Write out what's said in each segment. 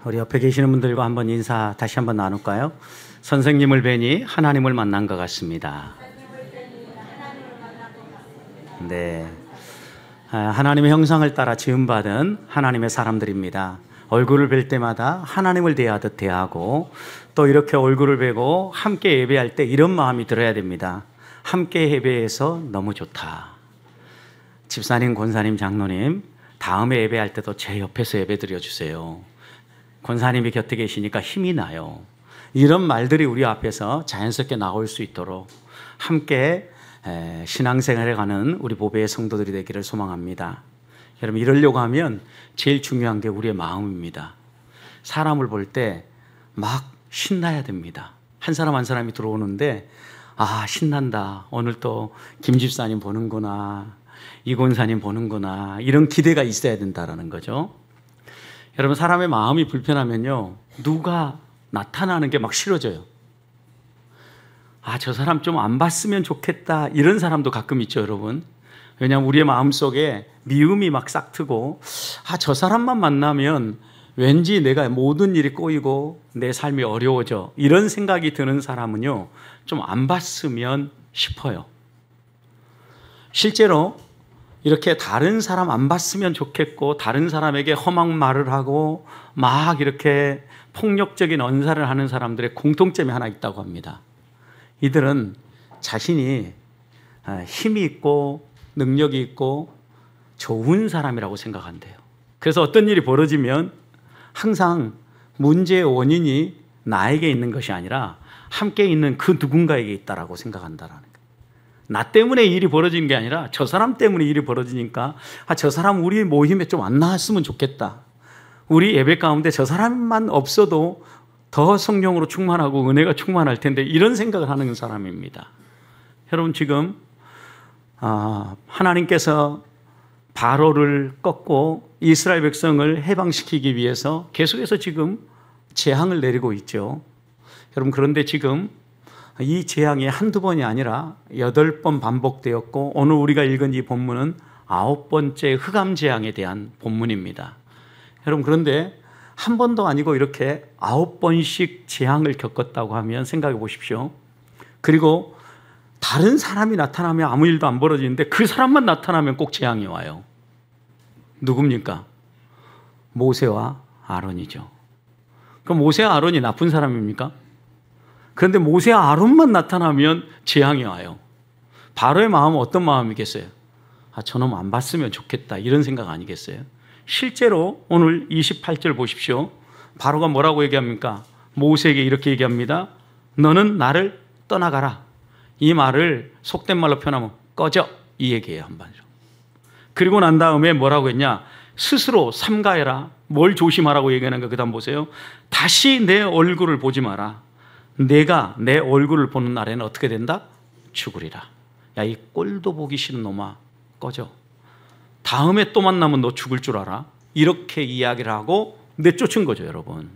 우리 옆에 계시는 분들과 한번 인사 다시 한번 나눌까요? 선생님을 뵈니 하나님을 만난 것 같습니다. 네, 하나님의 형상을 따라 지음받은 하나님의 사람들입니다. 얼굴을 뵐 때마다 하나님을 대하듯 대하고, 또 이렇게 얼굴을 뵈고 함께 예배할 때 이런 마음이 들어야 됩니다. 함께 예배해서 너무 좋다. 집사님, 권사님, 장로님, 다음에 예배할 때도 제 옆에서 예배 드려주세요. 권사님이 곁에 계시니까 힘이 나요. 이런 말들이 우리 앞에서 자연스럽게 나올 수 있도록 함께 신앙생활에 가는 우리 보배의 성도들이 되기를 소망합니다. 여러분, 이러려고 하면 제일 중요한 게 우리의 마음입니다. 사람을 볼 때 막 신나야 됩니다. 한 사람 한 사람이 들어오는데, 아, 신난다. 오늘 또 김 집사님 보는구나, 이 권사님 보는구나, 이런 기대가 있어야 된다는 거죠. 여러분, 사람의 마음이 불편하면요, 누가 나타나는 게 막 싫어져요. 아, 저 사람 좀 안 봤으면 좋겠다, 이런 사람도 가끔 있죠, 여러분. 왜냐하면 우리의 마음속에 미움이 막 싹트고, 아, 저 사람만 만나면 왠지 내가 모든 일이 꼬이고 내 삶이 어려워져, 이런 생각이 드는 사람은요, 좀 안 봤으면 싶어요. 실제로 이렇게 다른 사람 안 봤으면 좋겠고, 다른 사람에게 험한 말을 하고 막 이렇게 폭력적인 언사를 하는 사람들의 공통점이 하나 있다고 합니다. 이들은 자신이 힘이 있고 능력이 있고 좋은 사람이라고 생각한대요. 그래서 어떤 일이 벌어지면 항상 문제의 원인이 나에게 있는 것이 아니라 함께 있는 그 누군가에게 있다라고 생각한다라는 거예요. 나 때문에 일이 벌어지는 게 아니라 저 사람 때문에 일이 벌어지니까, 아, 저 사람 우리 모임에 좀 안 나왔으면 좋겠다. 우리 예배 가운데 저 사람만 없어도 더 성령으로 충만하고 은혜가 충만할 텐데, 이런 생각을 하는 사람입니다. 여러분, 지금 하나님께서 바로를 꺾고 이스라엘 백성을 해방시키기 위해서 계속해서 지금 재앙을 내리고 있죠. 여러분, 그런데 지금 이 재앙이 한두 번이 아니라 8번 반복되었고, 오늘 우리가 읽은 이 본문은 9번째 흑암 재앙에 대한 본문입니다. 여러분, 그런데 한 번도 아니고 이렇게 9번씩 재앙을 겪었다고 하면 생각해 보십시오. 그리고 다른 사람이 나타나면 아무 일도 안 벌어지는데 그 사람만 나타나면 꼭 재앙이 와요. 누굽니까? 모세와 아론이죠. 그럼 모세와 아론이 나쁜 사람입니까? 그런데 모세와 아론만 나타나면 재앙이 와요. 바로의 마음은 어떤 마음이겠어요? 아, 저놈 안 봤으면 좋겠다, 이런 생각 아니겠어요? 실제로 오늘 28절 보십시오. 바로가 뭐라고 얘기합니까? 모세에게 이렇게 얘기합니다. 너는 나를 떠나가라. 이 말을 속된 말로 표현하면 꺼져, 이 얘기예요, 한마디로. 그리고 난 다음에 뭐라고 했냐? 스스로 삼가해라. 뭘 조심하라고 얘기하는가? 그 다음 보세요. 다시 내 얼굴을 보지 마라. 내가 내 얼굴을 보는 날에는 어떻게 된다? 죽으리라. 야, 이 꼴도 보기 싫은 놈아, 꺼져. 다음에 또 만나면 너 죽을 줄 알아. 이렇게 이야기를 하고 내쫓은 거죠, 여러분.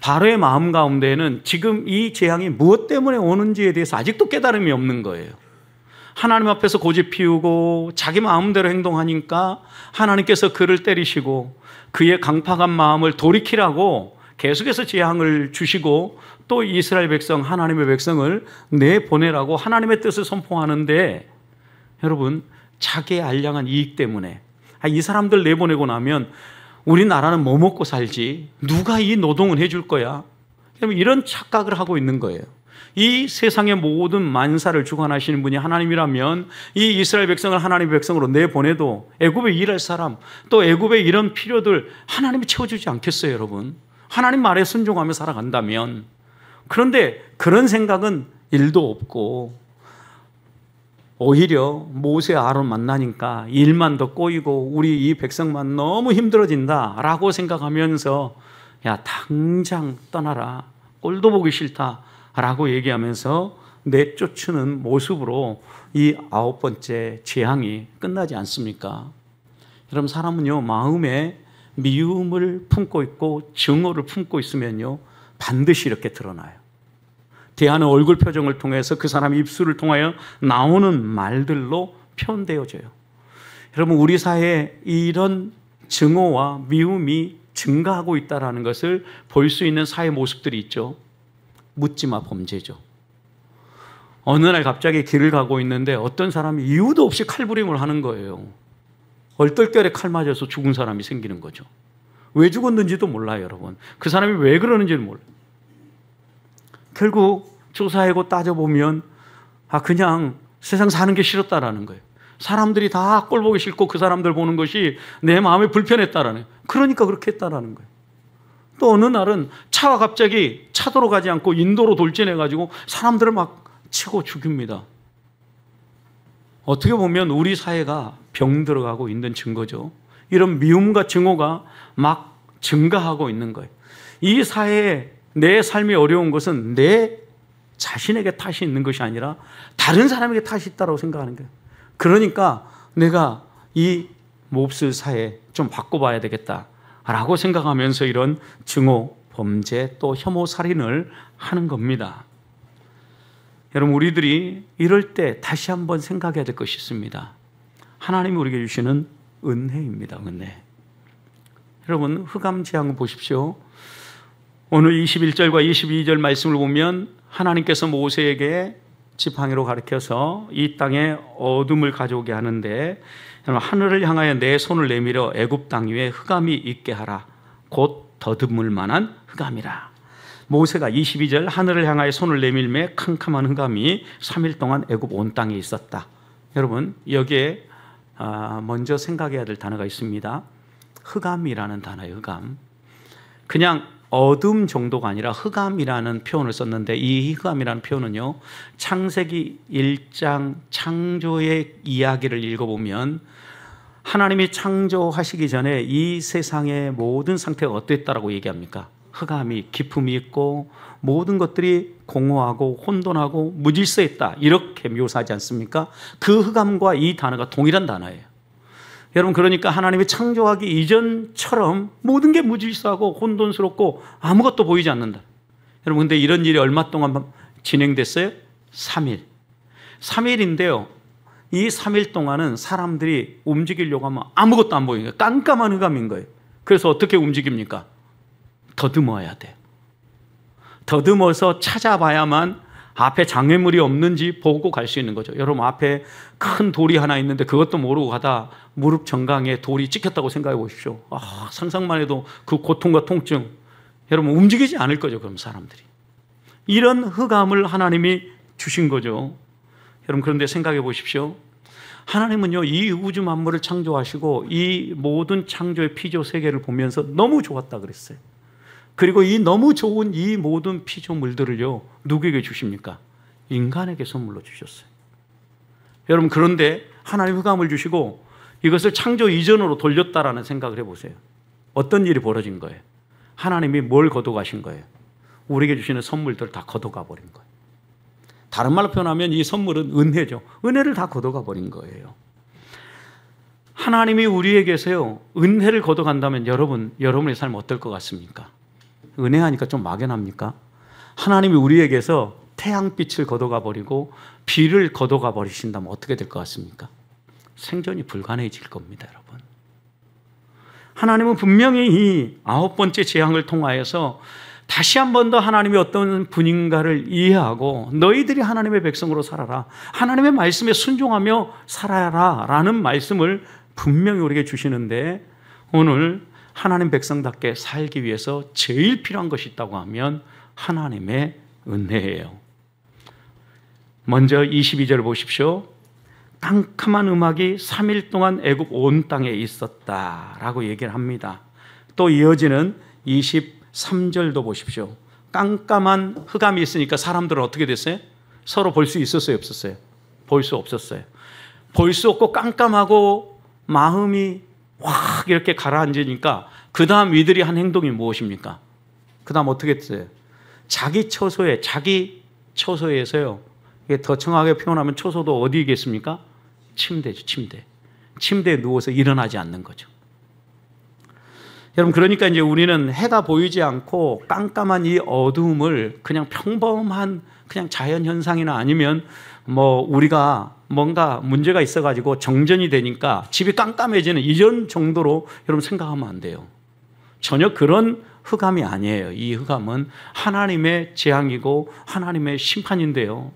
바로의 마음 가운데에는 지금 이 재앙이 무엇 때문에 오는지에 대해서 아직도 깨달음이 없는 거예요. 하나님 앞에서 고집 피우고 자기 마음대로 행동하니까 하나님께서 그를 때리시고, 그의 강팍한 마음을 돌이키라고 계속해서 재앙을 주시고, 또 이스라엘 백성, 하나님의 백성을 내보내라고 하나님의 뜻을 선포하는데, 여러분, 자기의 알량한 이익 때문에, 이 사람들 내보내고 나면 우리나라는 뭐 먹고 살지? 누가 이 노동을 해줄 거야? 이런 착각을 하고 있는 거예요. 이 세상의 모든 만사를 주관하시는 분이 하나님이라면 이 이스라엘 백성을 하나님의 백성으로 내보내도 애굽에 일할 사람, 또 애굽의 이런 필요들 하나님이 채워주지 않겠어요, 여러분? 하나님 말에 순종하며 살아간다면. 그런데 그런 생각은 일도 없고, 오히려 모세 아론 만나니까 일만 더 꼬이고 우리 이 백성만 너무 힘들어진다라고 생각하면서, 야, 당장 떠나라, 꼴도 보기 싫다라고 얘기하면서 내쫓는 모습으로 이 9번째 재앙이 끝나지 않습니까? 여러분, 사람은요, 마음에 미움을 품고 있고 증오를 품고 있으면요, 반드시 이렇게 드러나요. 대하는 얼굴 표정을 통해서 그 사람의 입술을 통하여 나오는 말들로 표현되어져요. 여러분, 우리 사회에 이런 증오와 미움이 증가하고 있다는 것을 볼 수 있는 사회 모습들이 있죠. 묻지마 범죄죠. 어느 날 갑자기 길을 가고 있는데 어떤 사람이 이유도 없이 칼부림을 하는 거예요. 얼떨결에 칼 맞아서 죽은 사람이 생기는 거죠. 왜 죽었는지도 몰라요, 여러분. 그 사람이 왜 그러는지를 몰라요. 결국 조사하고 따져보면 그냥 세상 사는 게 싫었다라는 거예요. 사람들이 다 꼴 보기 싫고 그 사람들 보는 것이 내 마음에 불편했다라는 거예요. 그러니까 그렇게 했다라는 거예요. 또 어느 날은 차가 갑자기 차도로 가지 않고 인도로 돌진해가지고 사람들을 막 치고 죽입니다. 어떻게 보면 우리 사회가 병들어가고 있는 증거죠. 이런 미움과 증오가 막 증가하고 있는 거예요. 이 사회에 내 삶이 어려운 것은 내 자신에게 탓이 있는 것이 아니라 다른 사람에게 탓이 있다고 생각하는 거예요. 그러니까 내가 이 몹쓸 사회 좀 바꿔봐야 되겠다라고 생각하면서 이런 증오, 범죄 또 혐오, 살인을 하는 겁니다. 여러분, 우리들이 이럴 때 다시 한번 생각해야 될 것이 있습니다. 하나님이 우리에게 주시는 은혜입니다. 은혜. 여러분, 흑암 재앙을 보십시오. 오늘 21절과 22절 말씀을 보면 하나님께서 모세에게 지팡이로 가르쳐서 이 땅에 어둠을 가져오게 하는데, 하늘을 향하여 내 손을 내밀어 애굽 땅 위에 흑암이 있게 하라. 곧 더듬을 만한 흑암이라. 모세가 22절 하늘을 향하여 손을 내밀매 캄캄한 흑암이 3일 동안 애굽 온 땅에 있었다. 여러분, 여기에 먼저 생각해야 될 단어가 있습니다. 흑암이라는 단어예요. 흑암. 그냥 어둠 정도가 아니라 흑암이라는 표현을 썼는데, 이 흑암이라는 표현은요, 창세기 1장 창조의 이야기를 읽어보면 하나님이 창조하시기 전에 이 세상의 모든 상태가 어땠다라고 얘기합니까? 흑암이, 기품이 있고 모든 것들이 공허하고 혼돈하고 무질서했다, 이렇게 묘사하지 않습니까? 그 흑암과 이 단어가 동일한 단어예요. 여러분, 그러니까 하나님이 창조하기 이전처럼 모든 게 무질서하고 혼돈스럽고 아무것도 보이지 않는다. 여러분, 근데 이런 일이 얼마 동안 진행됐어요? 3일. 3일인데요. 이 3일 동안은 사람들이 움직이려고 하면 아무것도 안 보이는 거예요. 깜깜한 흑암인 거예요. 그래서 어떻게 움직입니까? 더듬어야 돼. 더듬어서 찾아봐야만 앞에 장애물이 없는지 보고 갈 수 있는 거죠. 여러분, 앞에 큰 돌이 하나 있는데 그것도 모르고 가다 무릎 정강에 돌이 찍혔다고 생각해 보십시오. 상상만 해도 그 고통과 통증. 여러분, 움직이지 않을 거죠, 그럼 사람들이. 이런 흑암을 하나님이 주신 거죠. 여러분, 그런데 생각해 보십시오. 하나님은요, 이 우주 만물을 창조하시고 이 모든 창조의 피조 세계를 보면서 너무 좋았다 그랬어요. 그리고 이 너무 좋은 이 모든 피조물들을요, 누구에게 주십니까? 인간에게 선물로 주셨어요. 여러분, 그런데 하나님 흑암을 주시고 이것을 창조 이전으로 돌렸다라는 생각을 해보세요. 어떤 일이 벌어진 거예요? 하나님이 뭘 걷어가신 거예요? 우리에게 주시는 선물들을 다 걷어가 버린 거예요. 다른 말로 표현하면 이 선물은 은혜죠. 은혜를 다 걷어가 버린 거예요. 하나님이 우리에게서요, 은혜를 걷어간다면 여러분의 삶 어떨 것 같습니까? 은혜하니까 좀 막연합니까? 하나님이 우리에게서 태양빛을 걷어가 버리고 비를 걷어가 버리신다면 어떻게 될 것 같습니까? 생존이 불가능해질 겁니다, 여러분. 하나님은 분명히 이 9번째 재앙을 통하여서 다시 한 번 더 하나님이 어떤 분인가를 이해하고 너희들이 하나님의 백성으로 살아라, 하나님의 말씀에 순종하며 살아라 라는 말씀을 분명히 우리에게 주시는데, 오늘 하나님 백성답게 살기 위해서 제일 필요한 것이 있다고 하면 하나님의 은혜예요. 먼저 22절 보십시오. 깜깜한 음악이 3일 동안 애굽 온 땅에 있었다라고 얘기를 합니다. 또 이어지는 23절도 보십시오. 깜깜한 흑암이 있으니까 사람들은 어떻게 됐어요? 서로 볼 수 있었어요, 없었어요? 볼 수 없었어요. 볼 수 없고 깜깜하고 마음이 확 이렇게 가라앉으니까 그 다음 이들이 한 행동이 무엇입니까? 그 다음 어떻게 했어요? 자기 처소에서요, 이게 더 정확하게 표현하면 처소도 어디 있겠습니까? 침대죠, 침대. 침대에 누워서 일어나지 않는 거죠. 여러분, 그러니까 이제 우리는 해가 보이지 않고 깜깜한 이 어두움을 그냥 평범한 그냥 자연현상이나 아니면 우리가 뭔가 문제가 있어가지고 정전이 되니까 집이 깜깜해지는 이런 정도로 여러분 생각하면 안 돼요. 전혀 그런 흑암이 아니에요. 이 흑암은 하나님의 재앙이고 하나님의 심판인데요.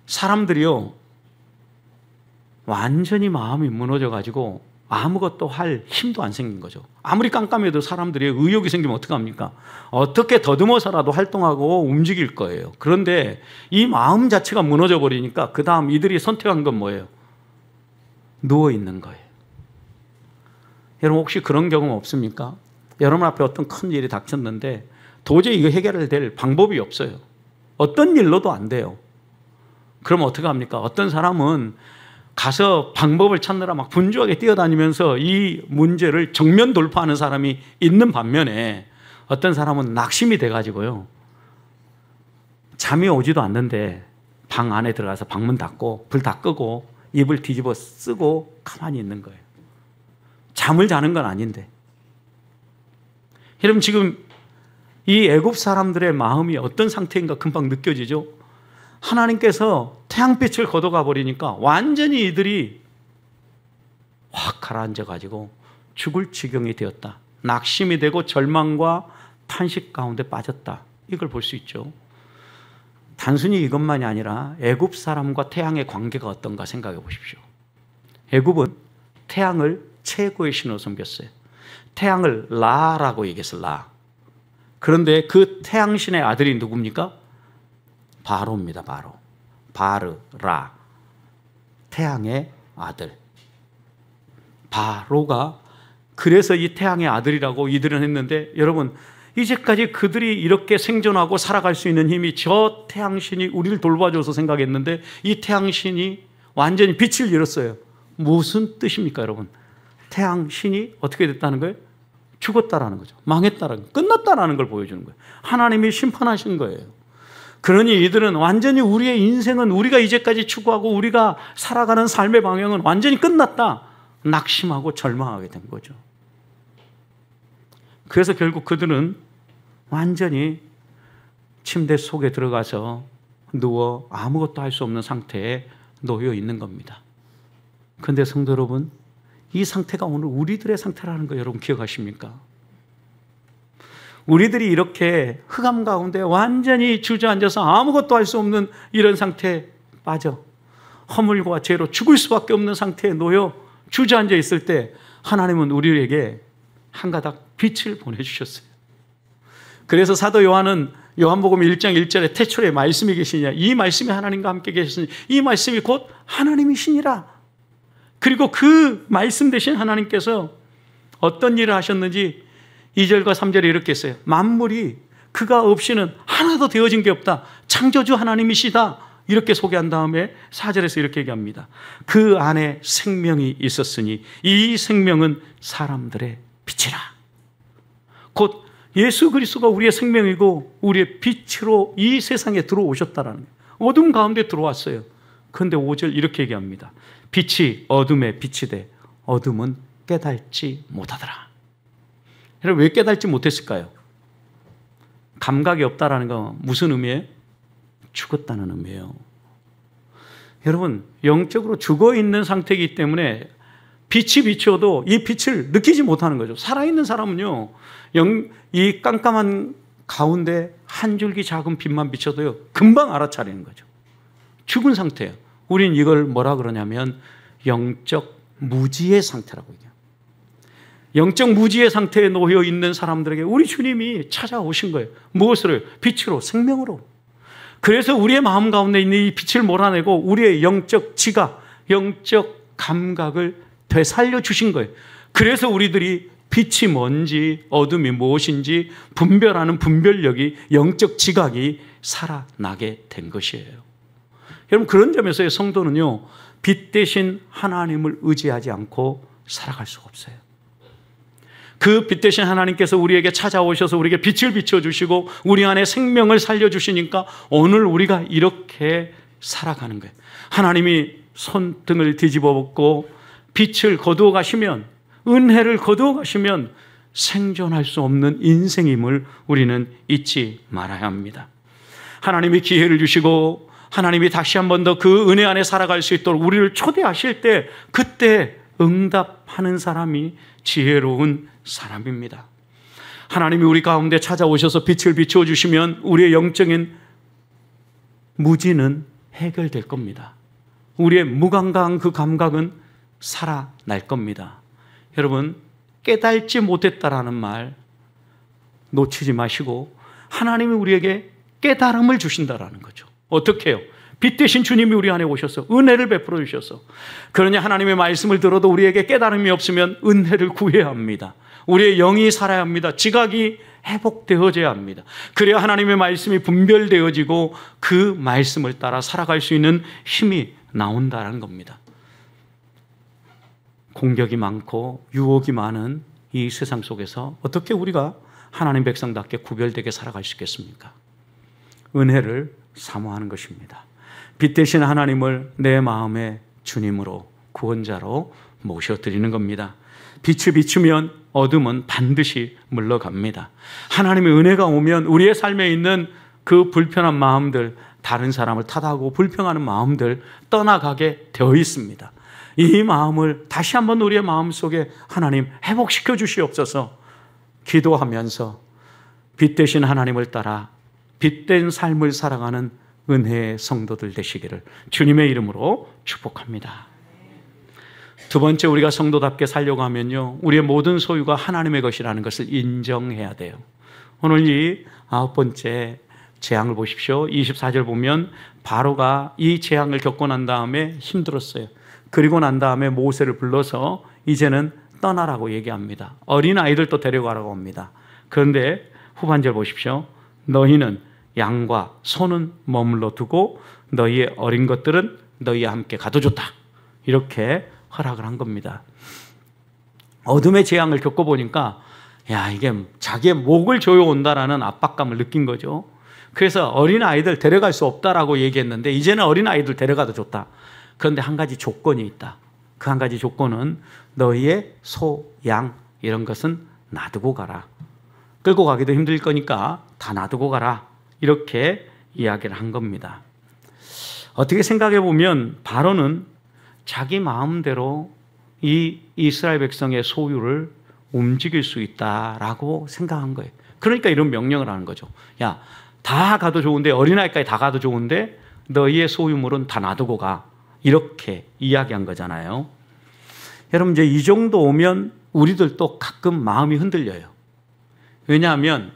사람들이요, 완전히 마음이 무너져가지고 아무것도 할 힘도 안 생긴 거죠. 아무리 깜깜해도 사람들이 의욕이 생기면 어떡합니까? 어떻게 더듬어서라도 활동하고 움직일 거예요. 그런데 이 마음 자체가 무너져 버리니까 그 다음 이들이 선택한 건 뭐예요? 누워 있는 거예요. 여러분 혹시 그런 경험 없습니까? 여러분 앞에 어떤 큰 일이 닥쳤는데 도저히 이거 해결될 방법이 없어요. 어떤 일로도 안 돼요. 그럼 어떻게 합니까? 어떤 사람은 가서 방법을 찾느라 막 분주하게 뛰어다니면서 이 문제를 정면 돌파하는 사람이 있는 반면에 어떤 사람은 낙심이 돼가지고요, 잠이 오지도 않는데 방 안에 들어가서 방문 닫고 불 다 끄고 이불 뒤집어 쓰고 가만히 있는 거예요. 잠을 자는 건 아닌데. 여러분 지금 이 애굽 사람들의 마음이 어떤 상태인가 금방 느껴지죠? 하나님께서 태양빛을 걷어가 버리니까 완전히 이들이 확 가라앉아가지고 죽을 지경이 되었다. 낙심이 되고 절망과 탄식 가운데 빠졌다. 이걸 볼 수 있죠. 단순히 이것만이 아니라 애굽 사람과 태양의 관계가 어떤가 생각해 보십시오. 애굽은 태양을 최고의 신으로 섬겼어요. 태양을 라라고 얘기했어요. 라. 그런데 그 태양신의 아들이 누굽니까? 바로입니다. 바로. 바르, 라. 태양의 아들. 바로가 그래서 이 태양의 아들이라고 이들은 했는데, 여러분 이제까지 그들이 이렇게 생존하고 살아갈 수 있는 힘이 저 태양신이 우리를 돌봐줘서 생각했는데 이 태양신이 완전히 빛을 잃었어요. 무슨 뜻입니까, 여러분? 태양신이 어떻게 됐다는 거예요? 죽었다라는 거죠. 망했다라는 거, 끝났다라는 걸 보여주는 거예요. 하나님이 심판하신 거예요. 그러니 이들은 완전히 우리의 인생은, 우리가 이제까지 추구하고 우리가 살아가는 삶의 방향은 완전히 끝났다. 낙심하고 절망하게 된 거죠. 그래서 결국 그들은 완전히 침대 속에 들어가서 누워 아무것도 할 수 없는 상태에 놓여 있는 겁니다. 그런데 성도 여러분, 이 상태가 오늘 우리들의 상태라는 거 여러분 기억하십니까? 우리들이 이렇게 흑암 가운데 완전히 주저앉아서 아무것도 할 수 없는 이런 상태에 빠져 허물과 죄로 죽을 수밖에 없는 상태에 놓여 주저앉아 있을 때 하나님은 우리에게 한 가닥 빛을 보내주셨어요. 그래서 사도 요한은 요한복음 1장 1절에 태초에 말씀이 계시냐, 이 말씀이 하나님과 함께 계셨으니 이 말씀이 곧 하나님이시니라. 그리고 그 말씀 되신 하나님께서 어떤 일을 하셨는지 2절과 3절에 이렇게 했어요. 만물이 그가 없이는 하나도 되어진 게 없다. 창조주 하나님이시다. 이렇게 소개한 다음에 4절에서 이렇게 얘기합니다. 그 안에 생명이 있었으니 이 생명은 사람들의 빛이라. 곧 예수 그리스도가 우리의 생명이고 우리의 빛으로 이 세상에 들어오셨다라는 거예요. 어둠 가운데 들어왔어요. 그런데 5절 이렇게 얘기합니다. 빛이 어둠에 빛이 돼 어둠은 깨닫지 못하더라. 여러분 왜 깨닫지 못했을까요? 감각이 없다라는 건 무슨 의미예요? 죽었다는 의미예요. 여러분 영적으로 죽어있는 상태이기 때문에 빛이 비춰도 이 빛을 느끼지 못하는 거죠. 살아있는 사람은요, 이 깜깜한 가운데 한 줄기 작은 빛만 비춰도요 금방 알아차리는 거죠. 죽은 상태예요. 우린 이걸 뭐라 그러냐면 영적 무지의 상태라고 얘기해요. 영적 무지의 상태에 놓여 있는 사람들에게 우리 주님이 찾아오신 거예요. 무엇으로요? 빛으로, 생명으로. 그래서 우리의 마음 가운데 있는 이 빛을 몰아내고 우리의 영적 지각, 영적 감각을 되살려 주신 거예요. 그래서 우리들이 빛이 뭔지 어둠이 무엇인지 분별하는 분별력이, 영적 지각이 살아나게 된 것이에요. 여러분 그런 점에서의 성도는요, 빛 대신 하나님을 의지하지 않고 살아갈 수가 없어요. 그 빛 대신 하나님께서 우리에게 찾아오셔서 우리에게 빛을 비춰주시고 우리 안에 생명을 살려주시니까 오늘 우리가 이렇게 살아가는 거예요. 하나님이 손등을 뒤집어 엎고 빛을 거두어 가시면, 은혜를 거두어 가시면 생존할 수 없는 인생임을 우리는 잊지 말아야 합니다. 하나님이 기회를 주시고 하나님이 다시 한 번 더 그 은혜 안에 살아갈 수 있도록 우리를 초대하실 때 그때 응답하는 사람이 지혜로운 사람입니다. 하나님이 우리 가운데 찾아오셔서 빛을 비추어 주시면 우리의 영적인 무지는 해결될 겁니다. 우리의 무감각한 그 감각은 살아날 겁니다. 여러분, 깨달지 못했다라는 말 놓치지 마시고 하나님이 우리에게 깨달음을 주신다라는 거죠. 어떻게 해요? 빛 대신 주님이 우리 안에 오셔서 은혜를 베풀어 주셔서, 그러니 하나님의 말씀을 들어도 우리에게 깨달음이 없으면 은혜를 구해야 합니다. 우리의 영이 살아야 합니다. 지각이 회복되어져야 합니다. 그래야 하나님의 말씀이 분별되어지고 그 말씀을 따라 살아갈 수 있는 힘이 나온다는 겁니다. 공격이 많고 유혹이 많은 이 세상 속에서 어떻게 우리가 하나님 백성답게 구별되게 살아갈 수 있겠습니까? 은혜를 사모하는 것입니다. 빛 대신 하나님을 내 마음의 주님으로, 구원자로 모셔드리는 겁니다. 빛을 비추면 어둠은 반드시 물러갑니다. 하나님의 은혜가 오면 우리의 삶에 있는 그 불편한 마음들, 다른 사람을 탓하고 불평하는 마음들 떠나가게 되어 있습니다. 이 마음을 다시 한번 우리의 마음속에 하나님 회복시켜 주시옵소서. 기도하면서 빛 대신 하나님을 따라 빛된 삶을 살아가는 은혜의 성도들 되시기를 주님의 이름으로 축복합니다. 두 번째, 우리가 성도답게 살려고 하면요, 우리의 모든 소유가 하나님의 것이라는 것을 인정해야 돼요. 오늘 이 9번째 재앙을 보십시오. 24절 보면 바로가 이 재앙을 겪고 난 다음에 힘들었어요. 그리고 난 다음에 모세를 불러서 이제는 떠나라고 얘기합니다. 어린 아이들도 데려가라고 합니다. 그런데 후반절 보십시오. 너희는 양과 소는 머물러 두고 너희의 어린 것들은 너희와 함께 가둬줬다. 이렇게 허락을 한 겁니다. 어둠의 재앙을 겪어보니까 이게 자기의 목을 조여온다라는 압박감을 느낀 거죠. 그래서 어린 아이들 데려갈 수 없다라고 얘기했는데 이제는 어린 아이들 데려가도 좋다. 그런데 한 가지 조건이 있다. 그 한 가지 조건은 너희의 소, 양 이런 것은 놔두고 가라. 끌고 가기도 힘들 거니까 다 놔두고 가라. 이렇게 이야기를 한 겁니다. 어떻게 생각해 보면 바로는 자기 마음대로 이 이스라엘 백성의 소유를 움직일 수 있다라고 생각한 거예요. 그러니까 이런 명령을 하는 거죠. 야, 다 가도 좋은데, 어린아이까지 다 가도 좋은데 너희의 소유물은 다 놔두고 가. 이렇게 이야기한 거잖아요. 여러분, 이제 이 정도 오면 우리들도 가끔 마음이 흔들려요. 왜냐하면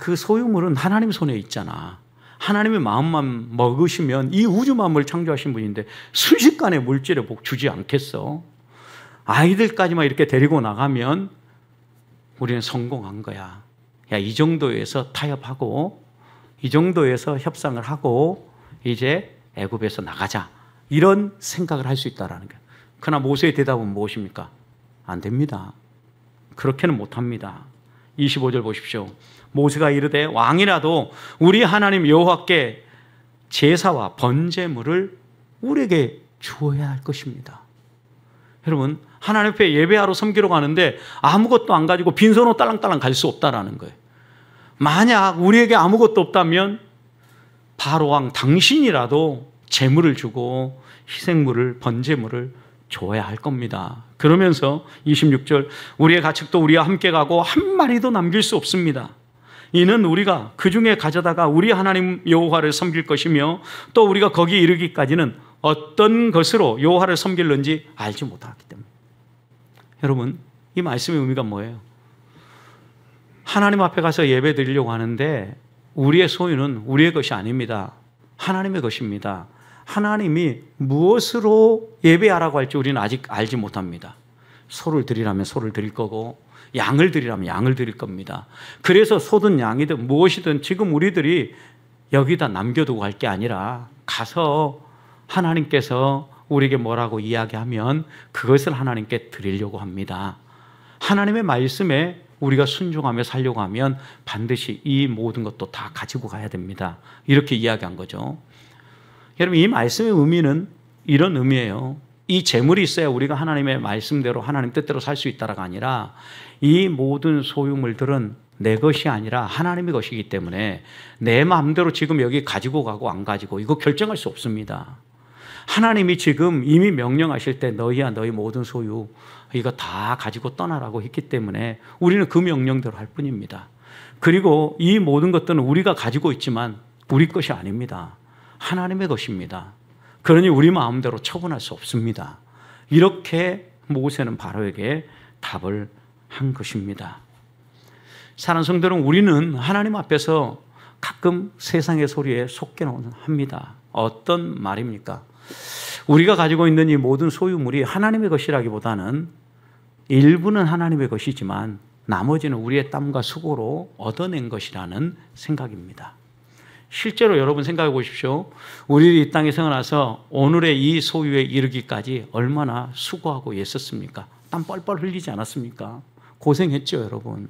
그 소유물은 하나님 손에 있잖아. 하나님의 마음만 먹으시면 이 우주 만물을 창조하신 분인데 순식간에 물질의 복 주지 않겠어? 아이들까지만 이렇게 데리고 나가면 우리는 성공한 거야. 이 정도에서 타협하고 이 정도에서 협상을 하고 이제 애굽에서 나가자. 이런 생각을 할 수 있다라는 거예요. 그러나 모세의 대답은 무엇입니까? 안 됩니다. 그렇게는 못합니다. 25절 보십시오. 모세가 이르되 왕이라도 우리 하나님 여호와께 제사와 번제물을 우리에게 주어야 할 것입니다. 여러분, 하나님 앞에 예배하러 섬기러 가는데 아무것도 안 가지고 빈손으로 딸랑딸랑 갈 수 없다라는 거예요. 만약 우리에게 아무것도 없다면 바로 왕 당신이라도 제물을 주고 희생물을, 번제물을 줘야 할 겁니다. 그러면서 26절, 우리의 가축도 우리와 함께 가고 한 마리도 남길 수 없습니다. 이는 우리가 그 중에 가져다가 우리 하나님 여호와를 섬길 것이며 또 우리가 거기 이르기까지는 어떤 것으로 여호와를 섬길는지 알지 못하기 때문에. 여러분, 이 말씀의 의미가 뭐예요? 하나님 앞에 가서 예배 드리려고 하는데 우리의 소유는 우리의 것이 아닙니다. 하나님의 것입니다. 하나님이 무엇으로 예배하라고 할지 우리는 아직 알지 못합니다. 소를 드리라면 소를 드릴 거고 양을 드리라면 양을 드릴 겁니다. 그래서 소든 양이든 무엇이든 지금 우리들이 여기다 남겨두고 할 게 아니라 가서 하나님께서 우리에게 뭐라고 이야기하면 그것을 하나님께 드리려고 합니다. 하나님의 말씀에 우리가 순종하며 살려고 하면 반드시 이 모든 것도 다 가지고 가야 됩니다. 이렇게 이야기한 거죠. 여러분, 이 말씀의 의미는 이런 의미예요. 이 재물이 있어야 우리가 하나님의 말씀대로 하나님 뜻대로 살 수 있다가 아니라 이 모든 소유물들은 내 것이 아니라 하나님의 것이기 때문에 내 마음대로 지금 여기 가지고 가고 안 가지고 이거 결정할 수 없습니다. 하나님이 지금 이미 명령하실 때 너희야 너희 모든 소유 이거 다 가지고 떠나라고 했기 때문에 우리는 그 명령대로 할 뿐입니다. 그리고 이 모든 것들은 우리가 가지고 있지만 우리 것이 아닙니다. 하나님의 것입니다. 그러니 우리 마음대로 처분할 수 없습니다. 이렇게 모세는 바로에게 답을 한 것입니다. 사랑하는 성도는 우리는 하나님 앞에서 가끔 세상의 소리에 속기는 합니다. 어떤 말입니까? 우리가 가지고 있는 이 모든 소유물이 하나님의 것이라기보다는 일부는 하나님의 것이지만 나머지는 우리의 땀과 수고로 얻어낸 것이라는 생각입니다. 실제로 여러분 생각해 보십시오. 우리 이 땅에 태어나서 오늘의 이 소유에 이르기까지 얼마나 수고하고 애썼습니까? 땀 뻘뻘 흘리지 않았습니까? 고생했죠, 여러분.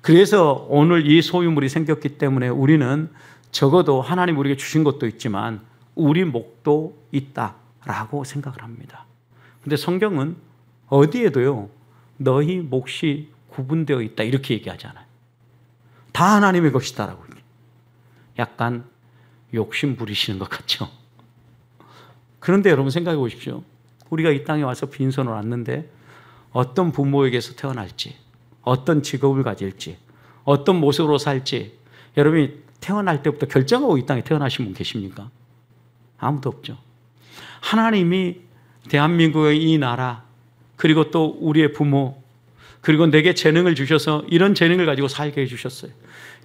그래서 오늘 이 소유물이 생겼기 때문에 우리는 적어도 하나님 우리에게 주신 것도 있지만 우리 목도 있다라고 생각을 합니다. 근데 성경은 어디에도요, 너희 몫이 구분되어 있다 이렇게 얘기하잖아요. 다 하나님의 것이다라고. 약간 욕심 부리시는 것 같죠. 그런데 여러분 생각해 보십시오. 우리가 이 땅에 와서 빈손으로 왔는데 어떤 부모에게서 태어날지, 어떤 직업을 가질지, 어떤 모습으로 살지 여러분이 태어날 때부터 결정하고 이 땅에 태어나신 분 계십니까? 아무도 없죠. 하나님이 대한민국의 이 나라, 그리고 또 우리의 부모, 그리고 내게 재능을 주셔서 이런 재능을 가지고 살게 해주셨어요.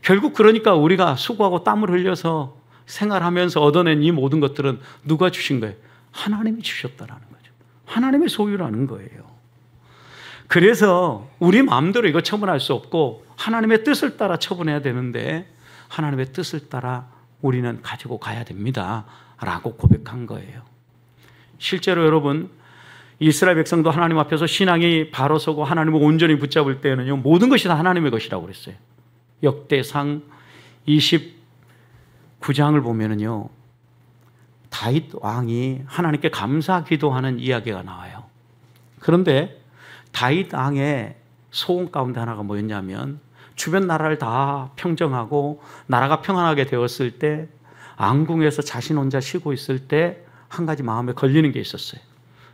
결국 그러니까 우리가 수고하고 땀을 흘려서 생활하면서 얻어낸 이 모든 것들은 누가 주신 거예요? 하나님이 주셨다라는 거죠. 하나님의 소유라는 거예요. 그래서 우리 마음대로 이거 처분할 수 없고 하나님의 뜻을 따라 처분해야 되는데 하나님의 뜻을 따라 우리는 가지고 가야 됩니다 라고 고백한 거예요. 실제로 여러분 이스라엘 백성도 하나님 앞에서 신앙이 바로 서고 하나님을 온전히 붙잡을 때는요, 모든 것이 다 하나님의 것이라고 그랬어요. 역대상 29장을 보면은요, 다윗 왕이 하나님께 감사 기도하는 이야기가 나와요. 그런데 다윗 왕의 소원 가운데 하나가 뭐였냐면 주변 나라를 다 평정하고 나라가 평안하게 되었을 때 앙궁에서 자신 혼자 쉬고 있을 때 한 가지 마음에 걸리는 게 있었어요.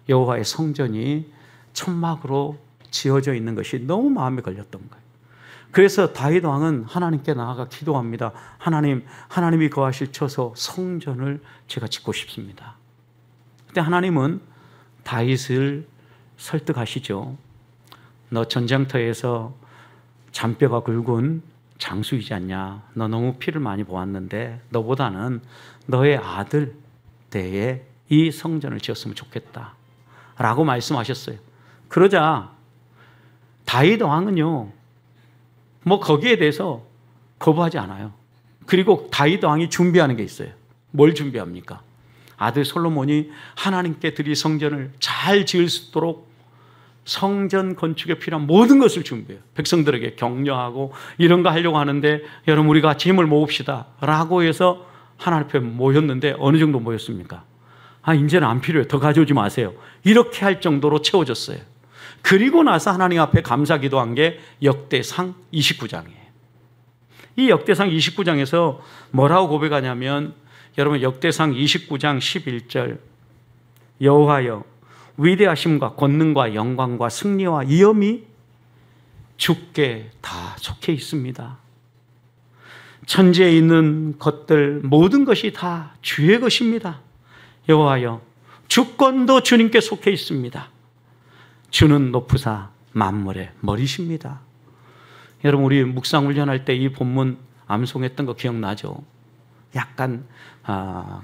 여호와의 성전이 천막으로 지어져 있는 것이 너무 마음에 걸렸던 거예요. 그래서 다윗 왕은 하나님께 나아가 기도합니다. 하나님이 거하실 처소 성전을 제가 짓고 싶습니다. 그때 하나님은 다윗을 설득하시죠. 너 전쟁터에서 잔뼈가 굵은 장수이지 않냐? 너 너무 피를 많이 보았는데 너보다는 너의 아들 때에 이 성전을 지었으면 좋겠다 라고 말씀하셨어요. 그러자 다윗 왕은요, 뭐 거기에 대해서 거부하지 않아요. 그리고 다윗 왕이 준비하는 게 있어요. 뭘 준비합니까? 아들 솔로몬이 하나님께 드릴 성전을 잘 지을 수 있도록 성전 건축에 필요한 모든 것을 준비해요. 백성들에게 격려하고 이런 거 하려고 하는데 여러분 우리가 짐을 모읍시다 라고 해서 하나님 앞에 모였는데 어느 정도 모였습니까? 이제는 안 필요해요. 더 가져오지 마세요. 이렇게 할 정도로 채워졌어요. 그리고 나서 하나님 앞에 감사 기도한 게 역대상 29장이에요. 이 역대상 29장에서 뭐라고 고백하냐면 여러분 역대상 29장 11절 여호와여 위대하심과 권능과 영광과 승리와 위엄이 주께 다 속해 있습니다. 천지에 있는 것들 모든 것이 다 주의 것입니다. 여호와여 주권도 주님께 속해 있습니다. 주는 높으사 만물의 머리십니다. 여러분 우리 묵상 훈련할 때 이 본문 암송했던 거 기억나죠? 약간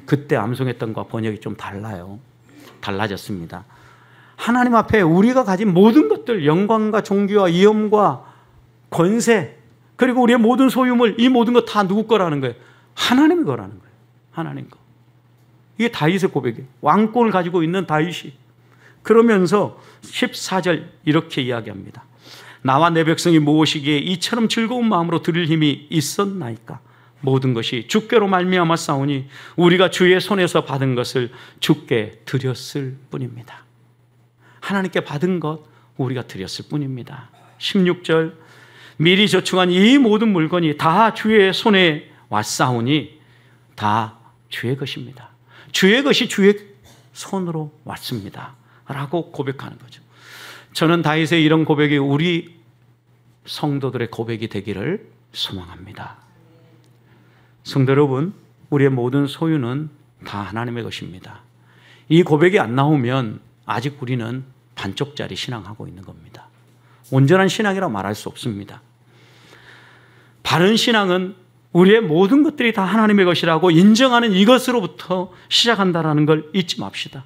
그때 암송했던 것과 번역이 좀 달라졌습니다. 하나님 앞에 우리가 가진 모든 것들 영광과 존귀와 위엄과 권세 그리고 우리의 모든 소유물 이 모든 것 다 누구 거라는 거예요? 하나님의 거라는 거예요. 하나님 거. 이게 다윗의 고백이에요. 왕권을 가지고 있는 다윗이. 그러면서 14절 이렇게 이야기합니다. 나와 내 백성이 무엇이기에 이처럼 즐거운 마음으로 드릴 힘이 있었나이까. 모든 것이 주께로 말미암아 싸우니 우리가 주의 손에서 받은 것을 주께 드렸을 뿐입니다. 하나님께 받은 것 우리가 드렸을 뿐입니다. 16절 미리 저축한 이 모든 물건이 다 주의 손에 왔사오니 다 주의 것입니다. 주의 것이 주의 손으로 왔습니다 라고 고백하는 거죠. 저는 다윗의 이런 고백이 우리 성도들의 고백이 되기를 소망합니다. 성도 여러분, 우리의 모든 소유는 다 하나님의 것입니다. 이 고백이 안 나오면 아직 우리는 반쪽짜리 신앙하고 있는 겁니다. 온전한 신앙이라고 말할 수 없습니다. 바른 신앙은 우리의 모든 것들이 다 하나님의 것이라고 인정하는 이것으로부터 시작한다는 걸 잊지 맙시다.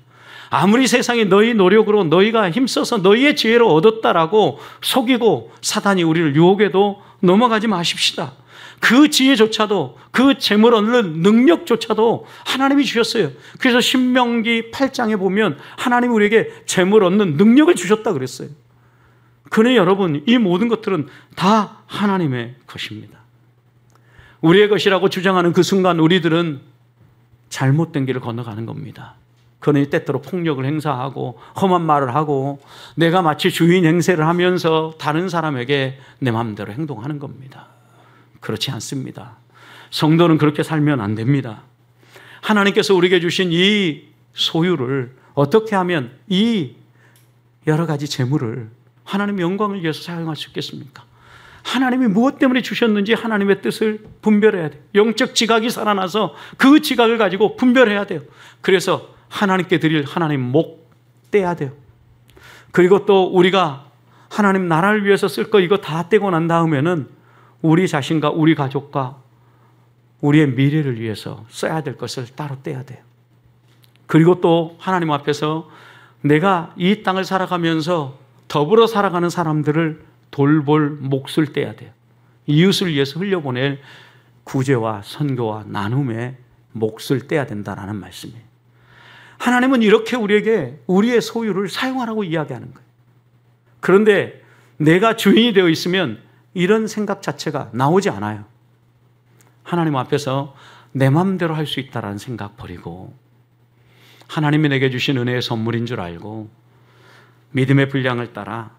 아무리 세상이 너희 노력으로 너희가 힘써서 너희의 지혜로 얻었다라고 속이고 사단이 우리를 유혹해도 넘어가지 마십시다. 그 지혜조차도, 그 재물 얻는 능력조차도 하나님이 주셨어요. 그래서 신명기 8장에 보면 하나님이 우리에게 재물 얻는 능력을 주셨다 그랬어요. 그러니 여러분, 이 모든 것들은 다 하나님의 것입니다. 우리의 것이라고 주장하는 그 순간 우리들은 잘못된 길을 건너가는 겁니다. 그러니 때때로 폭력을 행사하고 험한 말을 하고 내가 마치 주인 행세를 하면서 다른 사람에게 내 마음대로 행동하는 겁니다. 그렇지 않습니다. 성도는 그렇게 살면 안 됩니다. 하나님께서 우리에게 주신 이 소유를 어떻게 하면 이 여러 가지 재물을 하나님의 영광을 위해서 사용할 수 있겠습니까? 하나님이 무엇 때문에 주셨는지 하나님의 뜻을 분별해야 돼요. 영적 지각이 살아나서 그 지각을 가지고 분별해야 돼요. 그래서 하나님께 드릴 하나님 목 떼야 돼요. 그리고 또 우리가 하나님 나라를 위해서 쓸 거 이거 다 떼고 난 다음에는 우리 자신과 우리 가족과 우리의 미래를 위해서 써야 될 것을 따로 떼야 돼요. 그리고 또 하나님 앞에서 내가 이 땅을 살아가면서 더불어 살아가는 사람들을 돌볼 몫을 떼야 돼요. 이웃을 위해서 흘려보낼 구제와 선교와 나눔의 몫을 떼야 된다는 말씀이에요. 하나님은 이렇게 우리에게 우리의 소유를 사용하라고 이야기하는 거예요. 그런데 내가 주인이 되어 있으면 이런 생각 자체가 나오지 않아요. 하나님 앞에서 내 마음대로 할 수 있다는 생각 버리고 하나님이 내게 주신 은혜의 선물인 줄 알고 믿음의 분량을 따라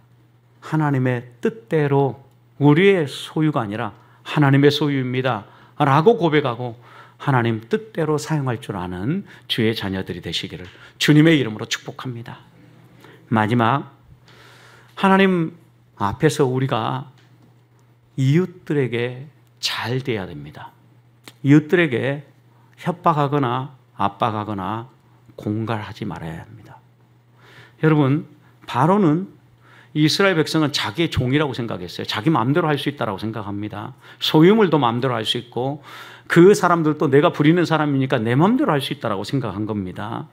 하나님의 뜻대로 우리의 소유가 아니라 하나님의 소유입니다 라고 고백하고 하나님 뜻대로 사용할 줄 아는 주의 자녀들이 되시기를 주님의 이름으로 축복합니다. 마지막, 하나님 앞에서 우리가 이웃들에게 잘 대해야 됩니다. 이웃들에게 협박하거나 압박하거나 공갈하지 말아야 합니다. 여러분, 바로는 이스라엘 백성은 자기의 종이라고 생각했어요. 자기 마음대로 할 수 있다고 생각합니다. 소유물도 마음대로 할 수 있고 그 사람들도 내가 부리는 사람이니까 내 마음대로 할 수 있다고 생각한 겁니다.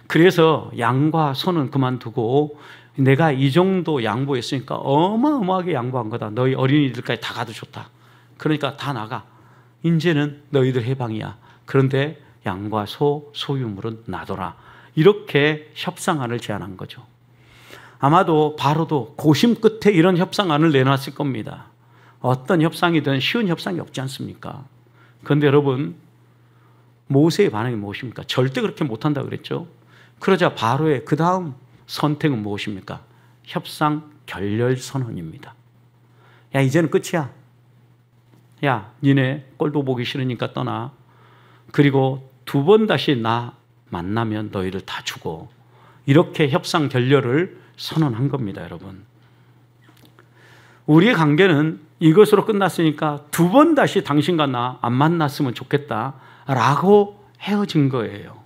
그래서 양과 소는 그만두고 내가 이 정도 양보했으니까 어마어마하게 양보한 거다. 너희 어린이들까지 다 가도 좋다. 그러니까 다 나가. 이제는 너희들 해방이야. 그런데 양과 소유물은 놔둬라. 이렇게 협상안을 제안한 거죠. 아마도 바로도 고심 끝에 이런 협상안을 내놨을 겁니다. 어떤 협상이든 쉬운 협상이 없지 않습니까? 그런데 여러분, 모세의 반응이 무엇입니까? 절대 그렇게 못한다고 그랬죠. 그러자 바로의 그 다음 선택은 무엇입니까? 협상 결렬 선언입니다. 야, 이제는 끝이야. 야, 니네 꼴도 보기 싫으니까 떠나. 그리고 두 번 다시 나 만나면 너희를 다 주고. 이렇게 협상 결렬을 선언한 겁니다, 여러분. 우리의 관계는 이것으로 끝났으니까 두 번 다시 당신과 나 안 만났으면 좋겠다라고 헤어진 거예요.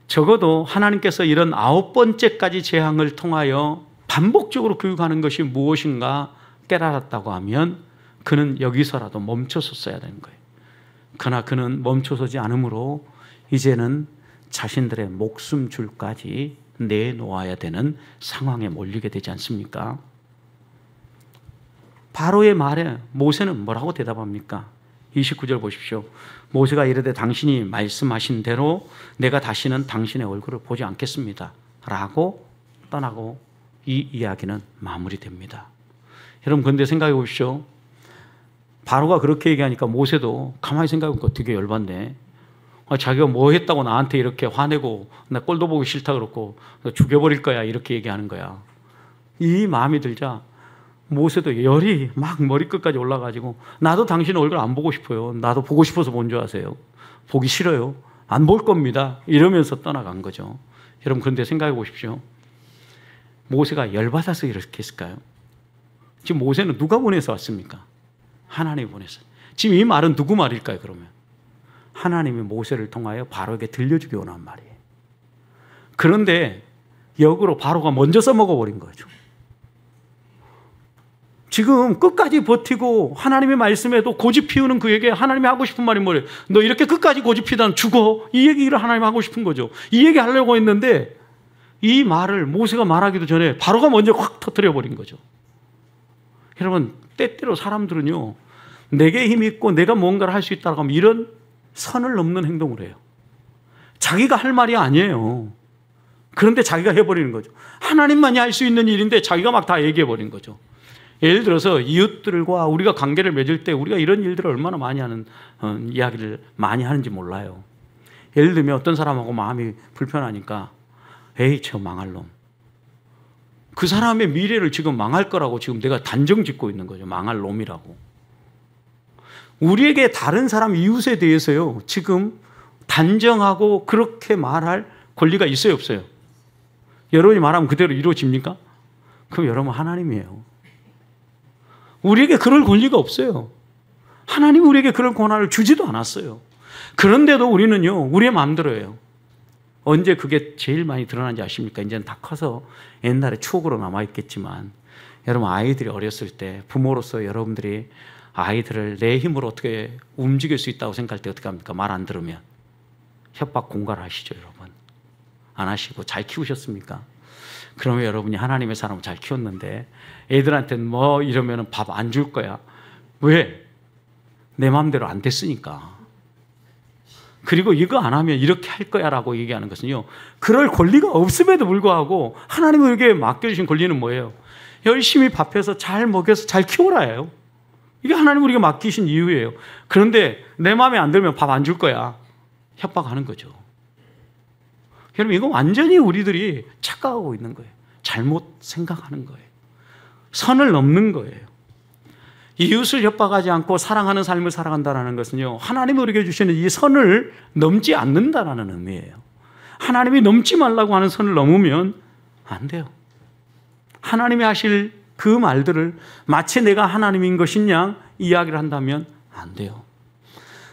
적어도 하나님께서 이런 9번째까지 재앙을 통하여 반복적으로 교육하는 것이 무엇인가 깨달았다고 하면 그는 여기서라도 멈춰섰어야 되는 거예요. 그러나 그는 멈춰서지 않으므로 이제는 자신들의 목숨줄까지 내놓아야 되는 상황에 몰리게 되지 않습니까? 바로의 말에 모세는 뭐라고 대답합니까? 29절 보십시오. 모세가 이르되 당신이 말씀하신 대로 내가 다시는 당신의 얼굴을 보지 않겠습니다 라고 떠나고 이 이야기는 마무리됩니다. 여러분, 그런데 생각해 보십시오. 바로가 그렇게 얘기하니까 모세도 가만히 생각해 보니까 되게 열받네. 자기가 뭐 했다고 나한테 이렇게 화내고 나 꼴도 보기 싫다 그렇고 죽여버릴 거야 이렇게 얘기하는 거야. 이 마음이 들자 모세도 열이 막 머리끝까지 올라가지고 나도 당신 얼굴 안 보고 싶어요. 나도 보고 싶어서 본 줄 아세요? 보기 싫어요. 안 볼 겁니다. 이러면서 떠나간 거죠. 여러분, 그런데 생각해 보십시오. 모세가 열받아서 이렇게 했을까요? 지금 모세는 누가 보내서 왔습니까? 하나님이 보냈어요. 지금 이 말은 누구 말일까요, 그러면? 하나님이 모세를 통하여 바로에게 들려주기 원한 말이에요. 그런데 역으로 바로가 먼저 써먹어버린 거죠. 지금 끝까지 버티고 하나님의 말씀에도 고집 피우는 그에게 하나님이 하고 싶은 말이 뭐예요? 너 이렇게 끝까지 고집 피우다는 죽어. 이 얘기를 하나님이 하고 싶은 거죠. 이 얘기 하려고 했는데 이 말을 모세가 말하기도 전에 바로가 먼저 확 터뜨려버린 거죠. 여러분, 때때로 사람들은요, 내게 힘이 있고 내가 뭔가를 할 수 있다고 하면 이런 선을 넘는 행동을 해요. 자기가 할 말이 아니에요. 그런데 자기가 해버리는 거죠. 하나님만이 할 수 있는 일인데 자기가 막 다 얘기해버린 거죠. 예를 들어서 이웃들과 우리가 관계를 맺을 때 우리가 이런 일들을 얼마나 많이 하는 이야기를 많이 하는지 몰라요. 예를 들면 어떤 사람하고 마음이 불편하니까 에이 저 망할 놈. 그 사람의 미래를 지금 망할 거라고 지금 내가 단정 짓고 있는 거죠. 망할 놈이라고. 우리에게 다른 사람 이웃에 대해서요 지금 단정하고 그렇게 말할 권리가 있어요 없어요? 여러분이 말하면 그대로 이루어집니까? 그럼 여러분 하나님이에요. 우리에게 그럴 권리가 없어요. 하나님 우리에게 그런 권한을 주지도 않았어요. 그런데도 우리는요 우리의 마음대로 해요. 언제 그게 제일 많이 드러난지 아십니까? 이제는 다 커서 옛날에 추억으로 남아있겠지만 여러분 아이들이 어렸을 때 부모로서 여러분들이 아이들을 내 힘으로 어떻게 움직일 수 있다고 생각할 때 어떻게 합니까? 말 안 들으면 협박 공갈을 하시죠 여러분. 안 하시고 잘 키우셨습니까? 그러면 여러분이 하나님의 사람을 잘 키웠는데 애들한테는 뭐 이러면 밥 안 줄 거야. 왜? 내 마음대로 안 됐으니까. 그리고 이거 안 하면 이렇게 할 거야 라고 얘기하는 것은요 그럴 권리가 없음에도 불구하고 하나님에게 맡겨주신 권리는 뭐예요? 열심히 밥해서 잘 먹여서 잘 키우라예요. 이게 하나님 우리가 맡기신 이유예요. 그런데 내 마음에 안 들면 밥 안 줄 거야. 협박하는 거죠. 여러분 이거 완전히 우리들이 착각하고 있는 거예요. 잘못 생각하는 거예요. 선을 넘는 거예요. 이웃을 협박하지 않고 사랑하는 삶을 살아간다는 것은요 하나님이 우리에게 주시는 이 선을 넘지 않는다는 의미예요. 하나님이 넘지 말라고 하는 선을 넘으면 안 돼요. 하나님이 하실 그 말들을 마치 내가 하나님인 것인 양 이야기를 한다면 안 돼요.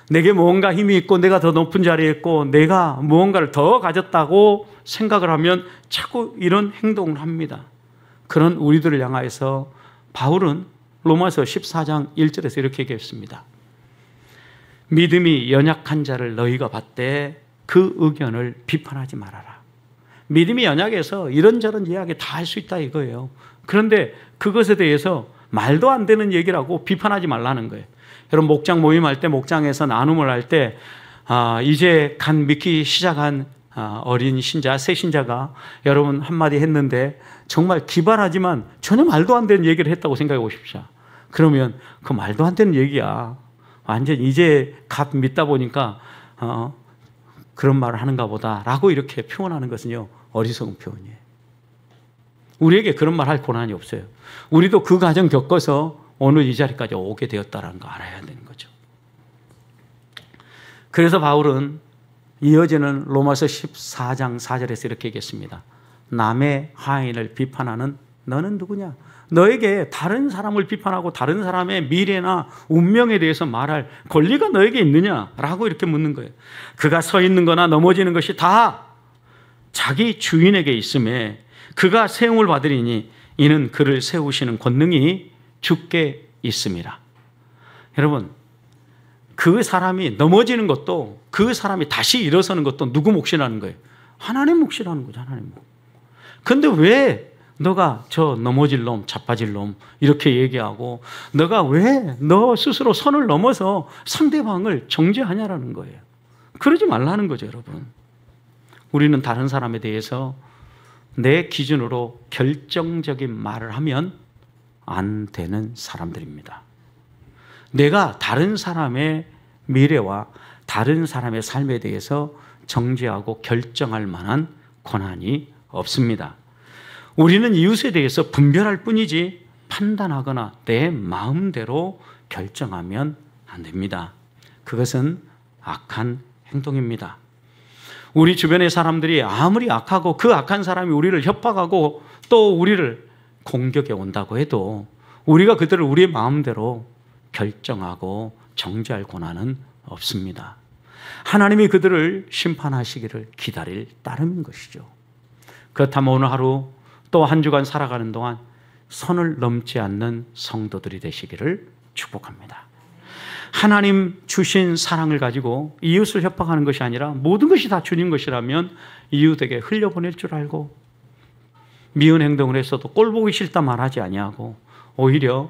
내게 무언가 힘이 있고 내가 더 높은 자리에 있고 내가 무언가를 더 가졌다고 생각을 하면 자꾸 이런 행동을 합니다. 그런 우리들을 향하여서 바울은 로마서 14장 1절에서 이렇게 얘기했습니다. 믿음이 연약한 자를 너희가 받되 그 의견을 비판하지 말아라. 믿음이 연약해서 이런저런 이야기 다 할 수 있다 이거예요. 그런데 그것에 대해서 말도 안 되는 얘기라고 비판하지 말라는 거예요. 여러분 목장 모임할 때 목장에서 나눔을 할 때 이제 믿기 시작한 어린 신자, 새 신자가 여러분 한마디 했는데 정말 기발하지만 전혀 말도 안 되는 얘기를 했다고 생각해 보십시오. 그러면 그 말도 안 되는 얘기야. 완전 이제 갓 믿다 보니까 그런 말을 하는가 보다라고 이렇게 표현하는 것은요 어리석은 표현이에요. 우리에게 그런 말 할 권한이 없어요. 우리도 그 과정 겪어서 오늘 이 자리까지 오게 되었다는 거 알아야 되는 거죠. 그래서 바울은 이어지는 로마서 14장 4절에서 이렇게 얘기했습니다. 남의 하인을 비판하는 너는 누구냐? 너에게 다른 사람을 비판하고 다른 사람의 미래나 운명에 대해서 말할 권리가 너에게 있느냐라고 이렇게 묻는 거예요. 그가 서 있는 거나 넘어지는 것이 다 자기 주인에게 있음에 그가 세움을 받으리니 이는 그를 세우시는 권능이 주께 있습니다. 여러분 그 사람이 넘어지는 것도 그 사람이 다시 일어서는 것도 누구 몫이라는 거예요? 하나님 몫이라는 거죠. 하나님 몫. 그런데 왜 너가 저 넘어질 놈, 자빠질 놈 이렇게 얘기하고 너가 왜 너 스스로 선을 넘어서 상대방을 정죄하냐라는 거예요. 그러지 말라는 거죠, 여러분. 우리는 다른 사람에 대해서 내 기준으로 결정적인 말을 하면 안 되는 사람들입니다. 내가 다른 사람의 미래와 다른 사람의 삶에 대해서 정죄하고 결정할 만한 권한이 없습니다. 우리는 이웃에 대해서 분별할 뿐이지 판단하거나 내 마음대로 결정하면 안 됩니다. 그것은 악한 행동입니다. 우리 주변의 사람들이 아무리 악하고 그 악한 사람이 우리를 협박하고 또 우리를 공격해 온다고 해도 우리가 그들을 우리의 마음대로 결정하고 정죄할 권한은 없습니다. 하나님이 그들을 심판하시기를 기다릴 따름인 것이죠. 그렇다면 오늘 하루 또 한 주간 살아가는 동안 선을 넘지 않는 성도들이 되시기를 축복합니다. 하나님 주신 사랑을 가지고 이웃을 협박하는 것이 아니라 모든 것이 다 주님 것이라면 이웃에게 흘려보낼 줄 알고 미운 행동을 했어도 꼴 보기 싫다 말하지 아니하고 오히려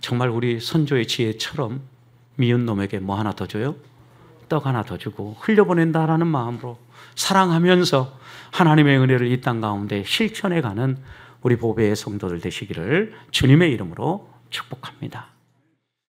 정말 우리 선조의 지혜처럼 미운 놈에게 뭐 하나 더 줘요? 떡 하나 더 주고 흘려보낸다라는 마음으로 사랑하면서 하나님의 은혜를 이 땅 가운데 실천해가는 우리 보배의 성도들 되시기를 주님의 이름으로 축복합니다.